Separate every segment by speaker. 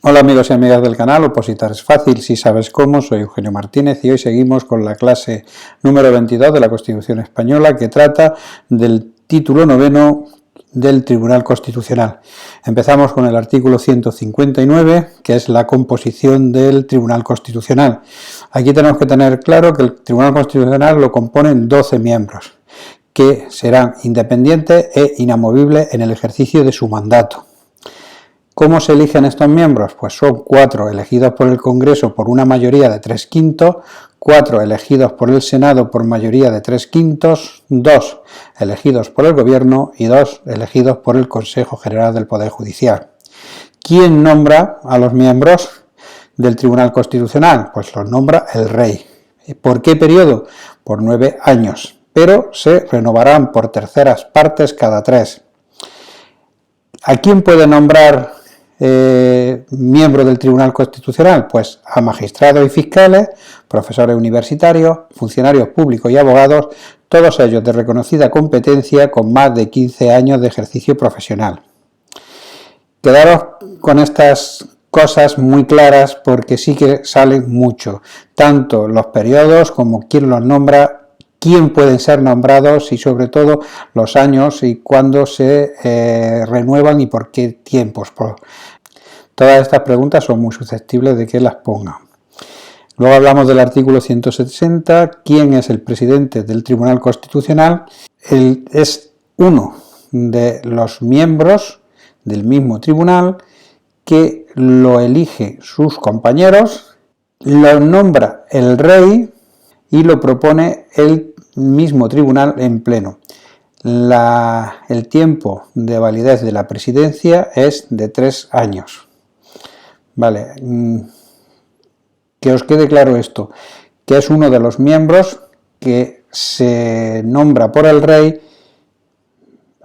Speaker 1: Hola amigos y amigas del canal, Opositar es fácil si sabes cómo, soy Eugenio Martínez y hoy seguimos con la clase número 22 de la Constitución Española que trata del título noveno del Tribunal Constitucional. Empezamos con el artículo 159, que es la composición del Tribunal Constitucional. Aquí tenemos que tener claro que el Tribunal Constitucional lo componen 12 miembros, que serán independientes e inamovibles en el ejercicio de su mandato. ¿Cómo se eligen estos miembros? Pues son 4 elegidos por el Congreso por una mayoría de 3/5, 4 elegidos por el Senado por mayoría de 3/5, 2 elegidos por el Gobierno y 2 elegidos por el Consejo General del Poder Judicial. ¿Quién nombra a los miembros del Tribunal Constitucional? Pues los nombra el Rey. ¿Por qué periodo? Por 9 años, pero se renovarán por terceras partes cada 3. ¿A quién puede nombrar miembro del Tribunal Constitucional? Pues a magistrados y fiscales, profesores universitarios, funcionarios públicos y abogados, todos ellos de reconocida competencia con más de 15 años de ejercicio profesional. Quedaros con estas cosas muy claras porque sí que salen mucho, tanto los periodos como quién los nombra, quién pueden ser nombrados y sobre todo los años y cuándo se renuevan y por qué tiempos. Todas estas preguntas son muy susceptibles de que las pongan. Luego hablamos del artículo 160, quién es el presidente del Tribunal Constitucional. Él es uno de los miembros del mismo tribunal que lo elige sus compañeros, lo nombra el Rey y lo propone el mismo tribunal en pleno. El tiempo de validez de la presidencia es de 3 años. Vale, que os quede claro esto, que es uno de los miembros que se nombra por el Rey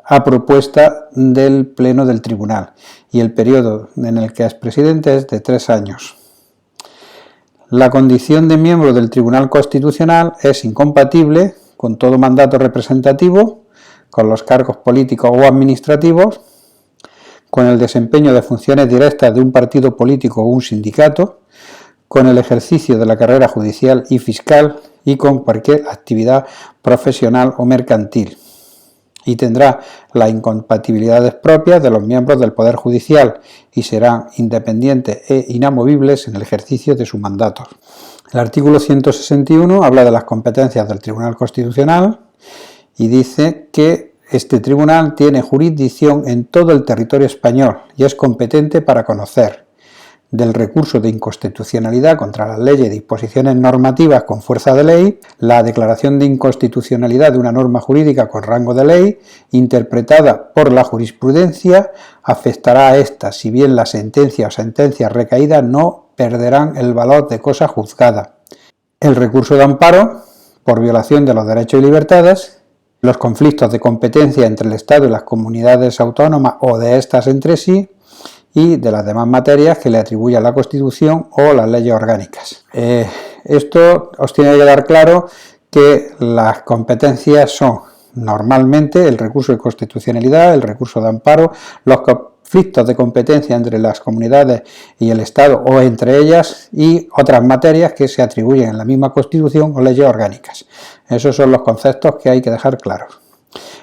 Speaker 1: a propuesta del pleno del tribunal y el periodo en el que es presidente es de 3 años. La condición de miembro del Tribunal Constitucional es incompatible con todo mandato representativo, con los cargos políticos o administrativos, con el desempeño de funciones directas de un partido político o un sindicato, con el ejercicio de la carrera judicial y fiscal y con cualquier actividad profesional o mercantil. Y tendrá las incompatibilidades propias de los miembros del Poder Judicial y serán independientes e inamovibles en el ejercicio de su mandato. El artículo 161 habla de las competencias del Tribunal Constitucional y dice que este tribunal tiene jurisdicción en todo el territorio español y es competente para conocer del recurso de inconstitucionalidad contra las leyes y disposiciones normativas con fuerza de ley, la declaración de inconstitucionalidad de una norma jurídica con rango de ley, interpretada por la jurisprudencia, afectará a esta, si bien la sentencia o sentencias recaídas no perderán el valor de cosa juzgada. El recurso de amparo por violación de los derechos y libertades, los conflictos de competencia entre el Estado y las comunidades autónomas o de estas entre sí, y de las demás materias que le atribuya la Constitución o las leyes orgánicas. Esto os tiene que dar claro que las competencias son normalmente el recurso de constitucionalidad, el recurso de amparo, los conflictos de competencia entre las comunidades y el Estado o entre ellas y otras materias que se atribuyen en la misma Constitución o leyes orgánicas. Esos son los conceptos que hay que dejar claros.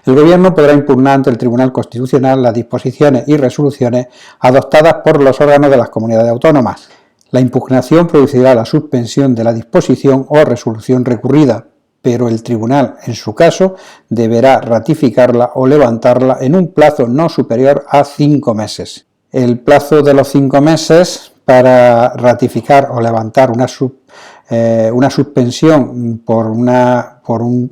Speaker 1: El Gobierno podrá impugnar ante el Tribunal Constitucional las disposiciones y resoluciones adoptadas por los órganos de las comunidades autónomas. La impugnación producirá la suspensión de la disposición o resolución recurrida, pero el Tribunal, en su caso, deberá ratificarla o levantarla en un plazo no superior a 5 meses. El plazo de los 5 meses para ratificar o levantar una suspensión por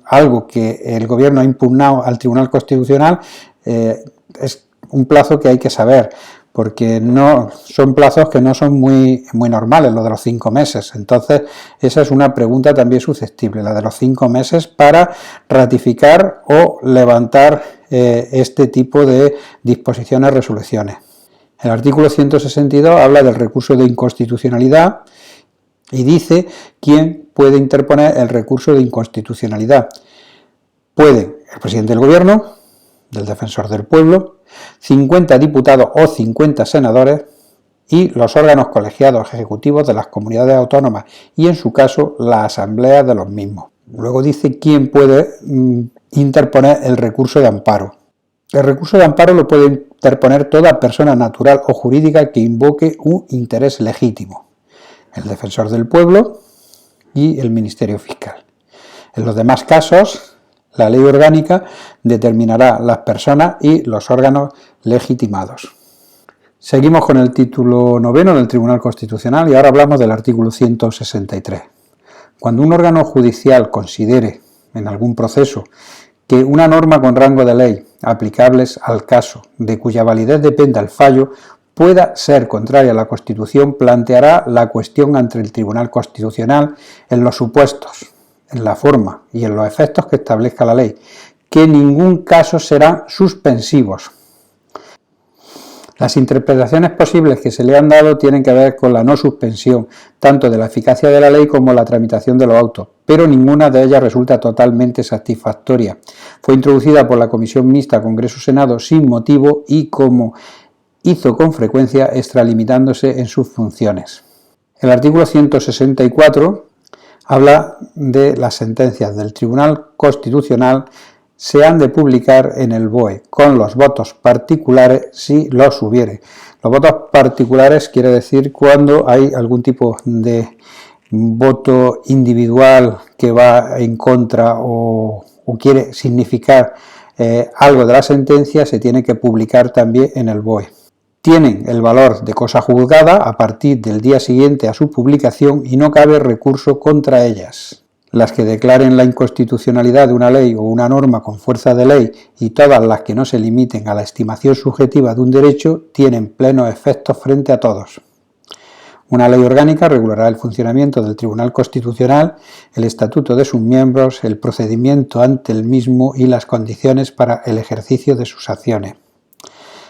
Speaker 1: algo que el Gobierno ha impugnado al Tribunal Constitucional es un plazo que hay que saber, porque no son plazos que no son muy normales, lo de los 5 meses. Entonces, esa es una pregunta también susceptible, la de los 5 meses para ratificar o levantar este tipo de disposiciones o resoluciones. El artículo 162 habla del recurso de inconstitucionalidad y dice quién puede interponer el recurso de inconstitucionalidad. Puede el presidente del Gobierno, del Defensor del Pueblo, 50 diputados o 50 senadores, y los órganos colegiados ejecutivos de las comunidades autónomas y, en su caso, la asamblea de los mismos. Luego dice quién puede interponer el recurso de amparo. El recurso de amparo lo puede interponer toda persona natural o jurídica que invoque un interés legítimo, el defensor del pueblo y el Ministerio Fiscal. En los demás casos, la ley orgánica determinará las personas y los órganos legitimados. Seguimos con el título 9 del Tribunal Constitucional y ahora hablamos del artículo 163. Cuando un órgano judicial considere en algún proceso que una norma con rango de ley aplicables al caso de cuya validez dependa el fallo pueda ser contraria a la Constitución, planteará la cuestión ante el Tribunal Constitucional en los supuestos, en la forma y en los efectos que establezca la ley, que en ningún caso serán suspensivos. Las interpretaciones posibles que se le han dado tienen que ver con la no suspensión, tanto de la eficacia de la ley como la tramitación de los autos, pero ninguna de ellas resulta totalmente satisfactoria. Fue introducida por la Comisión Mixta Congreso-Senado sin motivo y, como hizo con frecuencia, extralimitándose en sus funciones. El artículo 164 habla de las sentencias del Tribunal Constitucional se han de publicar en el BOE, con los votos particulares si los hubiere. Los votos particulares quiere decir cuando hay algún tipo de voto individual que va en contra o quiere significar algo de la sentencia, se tiene que publicar también en el BOE. Tienen el valor de cosa juzgada a partir del día siguiente a su publicación y no cabe recurso contra ellas. Las que declaren la inconstitucionalidad de una ley o una norma con fuerza de ley y todas las que no se limiten a la estimación subjetiva de un derecho tienen plenos efectos frente a todos. Una ley orgánica regulará el funcionamiento del Tribunal Constitucional, el estatuto de sus miembros, el procedimiento ante el mismo y las condiciones para el ejercicio de sus acciones.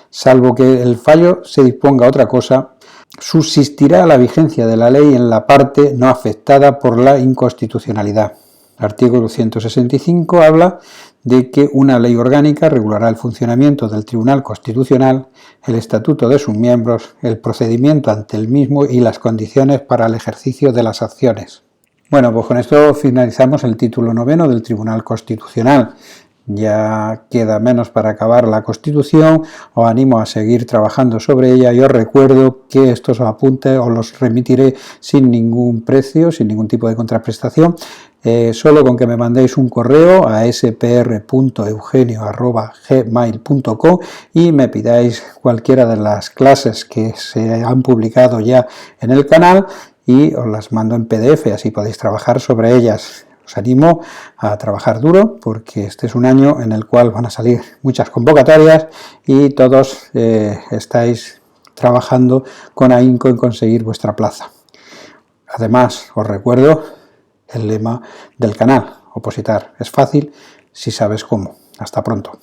Speaker 1: Salvo que el fallo se disponga otra cosa, subsistirá la vigencia de la ley en la parte no afectada por la inconstitucionalidad. El artículo 165 habla de que una ley orgánica regulará el funcionamiento del Tribunal Constitucional, el estatuto de sus miembros, el procedimiento ante el mismo y las condiciones para el ejercicio de las acciones. Bueno, pues con esto finalizamos el título 9 del Tribunal Constitucional. Ya queda menos para acabar la Constitución, os animo a seguir trabajando sobre ella y os recuerdo que estos apuntes os los remitiré sin ningún precio, sin ningún tipo de contraprestación, solo con que me mandéis un correo a spr.eugenio@gmail.com y me pidáis cualquiera de las clases que se han publicado ya en el canal y os las mando en PDF, así podéis trabajar sobre ellas. Os animo a trabajar duro porque este es un año en el cual van a salir muchas convocatorias y todos estáis trabajando con ahínco en conseguir vuestra plaza. Además, os recuerdo el lema del canal: opositar es fácil si sabes cómo. Hasta pronto.